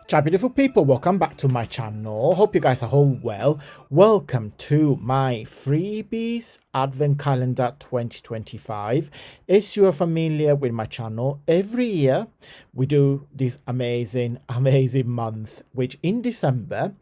Ciao beautiful people, welcome back to my channel. Hope you guys are all well. Welcome to my freebies advent calendar 2025. If you are familiar with my channel, every year we do this amazing month, which in December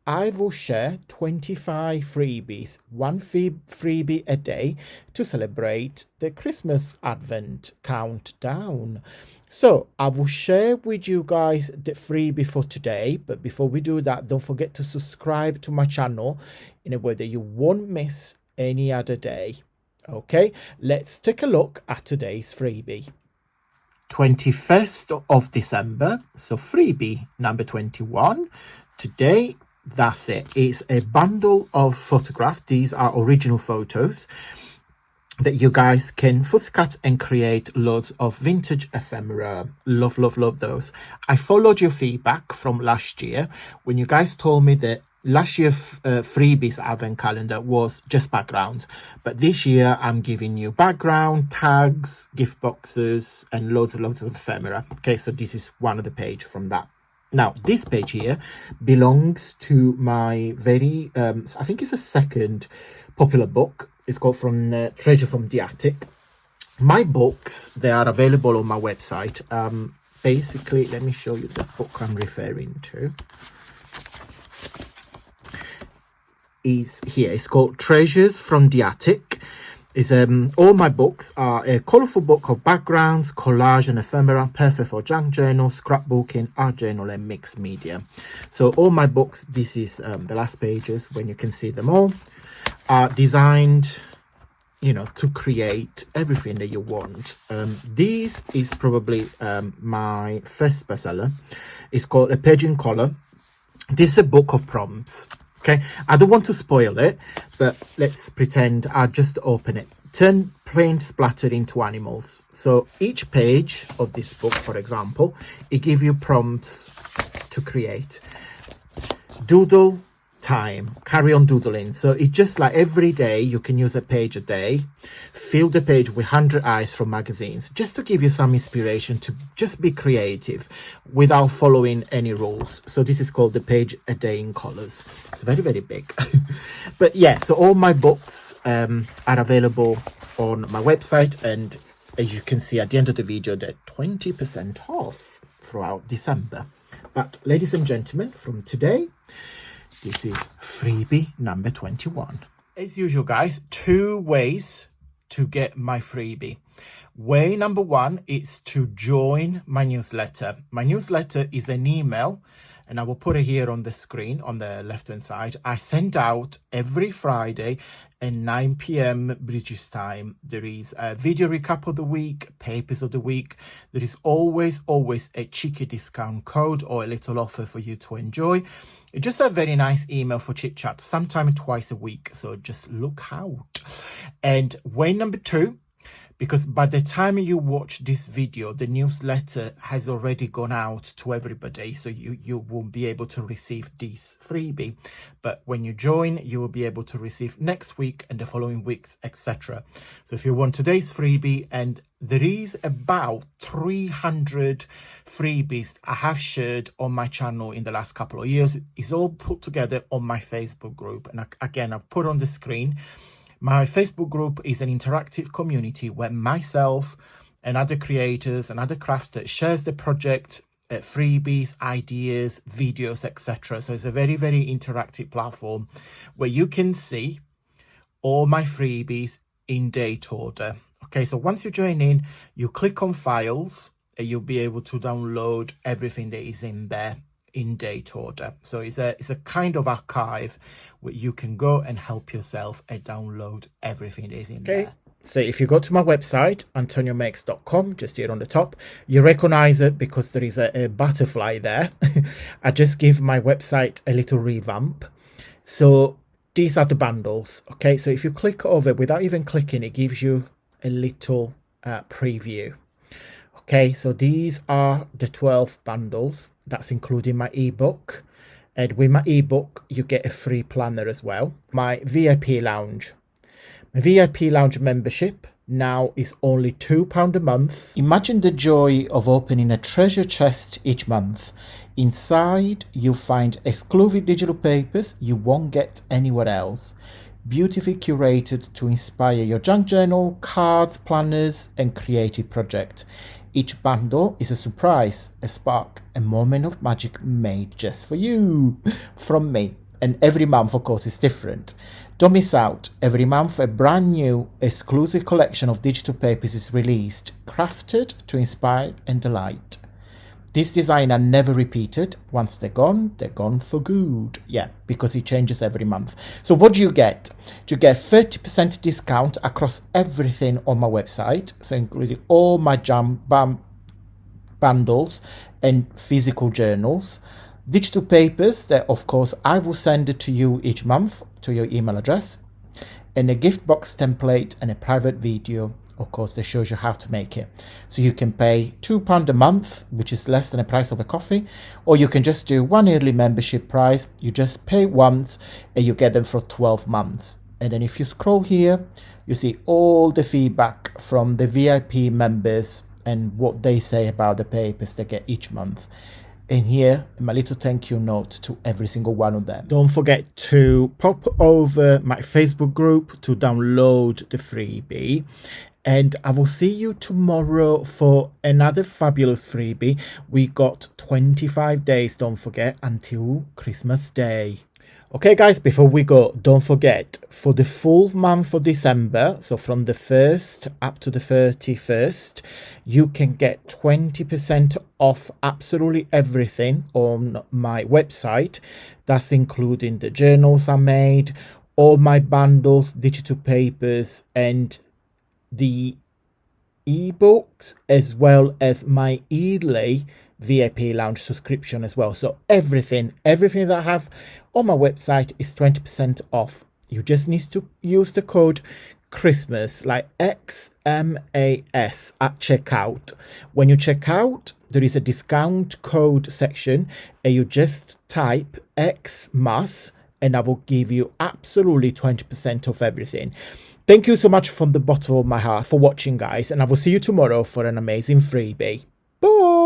I will share 25 freebies, one freebie a day to celebrate the Christmas Advent countdown. So I will share with you guys the freebie for today. But before we do that, don't forget to subscribe to my channel in a way that you won't miss any other day. Okay, let's take a look at today's freebie. 21st of December, so freebie number 21. Today, that's it. It's a bundle of photographs. These are original photos that you guys can photocopy and create loads of vintage ephemera. Love those. I followed your feedback from last year when you guys told me that last year's freebies advent calendar was just backgrounds, but this year I'm giving you background, tags, gift boxes, and loads of ephemera. Okay, so this is one of the page from that. Now, this page here belongs to my very, I think it's a second popular book. It's called Treasure from the Attic. My books, they are available on my website. Basically, let me show you the book I'm referring to. Is here. It's called Treasures from the Attic. It's all my books are a colorful book of backgrounds, collage and ephemera, perfect for junk journal, scrapbooking, art journal and mixed media. So all my books, this is the last pages when you can see them all, are designed, you know, to create everything that you want. This is probably my first bestseller. It's called A Page in Color. This is a book of prompts. Okay, I don't want to spoil it, but let's pretend I just open it. Turn paint splatter into animals. So each page of this book, for example, it gives you prompts to create. Doodle time, carry on doodling. So it's just like every day you can use a page a day. Fill the page with 100 eyes from magazines, just to give you some inspiration to just be creative without following any rules. So this is called The Page a Day in Colors. It's very big. But yeah, so all my books are available on my website, and as you can see at the end of the video, they're 20% off throughout December. But ladies and gentlemen, from today, this is freebie number 21. As usual, guys, two ways to get my freebie. Way number one is to join my newsletter. My newsletter is an email, and I will put it here on the screen on the left hand side. I send out every Friday at 9 p.m. British time. There is a video recap of the week, papers of the week. There is always a cheeky discount code or a little offer for you to enjoy. It's just a very nice email for chit chat, sometime twice a week. So just look out. And way number two, because by the time you watch this video, the newsletter has already gone out to everybody, so you won't be able to receive this freebie. But when you join, you will be able to receive next week and the following weeks, etc. So if you want today's freebie, and there is about 300 freebies I have shared on my channel in the last couple of years. It's all put together on my Facebook group, and again, I've put on the screen. My Facebook group is an interactive community where myself and other creators and other crafters shares the project, freebies, ideas, videos, etc. So it's a very interactive platform where you can see all my freebies in date order. Okay, so once you join in, you click on files and you'll be able to download everything that is in there in date order. So it's a kind of archive where you can go and help yourself and download everything that is in there. So if you go to my website, AntonioMakes.com, just here on the top, you recognize it because there is a butterfly there. I just give my website a little revamp. So these are the bundles. Okay, so if you click over without even clicking, it gives you a little preview. Okay, so these are the 12 bundles. That's including my ebook. And with my ebook, you get a free planner as well. My VIP lounge. My VIP lounge membership now is only £2 a month. Imagine the joy of opening a treasure chest each month. Inside, you'll find exclusive digital papers you won't get anywhere else. Beautifully curated to inspire your junk journal, cards, planners, and creative project. Each bundle is a surprise, a spark, a moment of magic made just for you from me. And every month, of course, is different. Don't miss out. Every month, a brand new exclusive collection of digital papers is released, crafted to inspire and delight. These designs are never repeated. Once they're gone for good. Yeah, because it changes every month. So what do? You get 30% discount across everything on my website. So including all my bundles and physical journals. Digital papers that, of course, I will send it to you each month to your email address. And a gift box template and a private video, of course, that shows you how to make it. So you can pay £2 a month, which is less than the price of a coffee, or you can just do one yearly membership price. You just pay once and you get them for 12 months. And then if you scroll here, you see all the feedback from the VIP members and what they say about the papers they get each month. And here, my little thank you note to every single one of them. Don't forget to pop over my Facebook group to download the freebie. And I will see you tomorrow for another fabulous freebie. We got 25 days, don't forget, until Christmas Day. Okay, guys, before we go, don't forget, for the full month of December, so from the 1st up to the 31st, you can get 20% off absolutely everything on my website. That's including the journals I made, all my bundles, digital papers, and the ebooks, as well as my Ely VIP lounge subscription as well. So everything that I have on my website is 20% off. You just need to use the code Christmas, like XMAS, at checkout. When you check out, there is a discount code section, and you just type XMAS, and I will give you absolutely 20% off everything. Thank you so much from the bottom of my heart for watching, guys, and I will see you tomorrow for an amazing freebie. Bye.